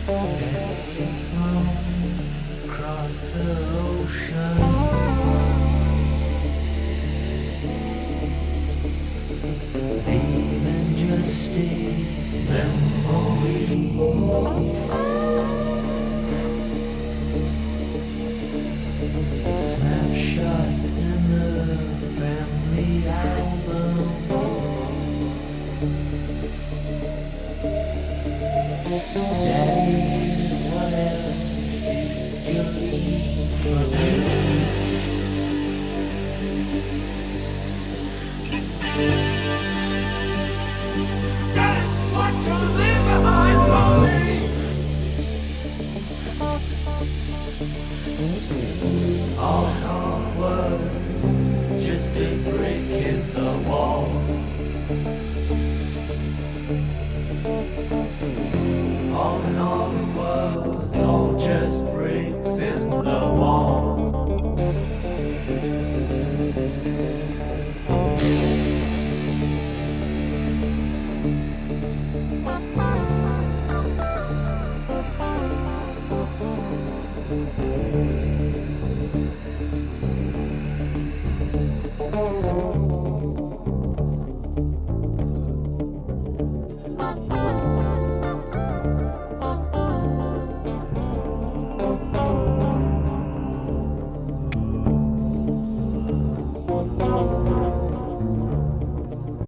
Daddy's home across the ocean. Leaving just a memory. Snapshot in the family album. Daddy, what else did you leave for me?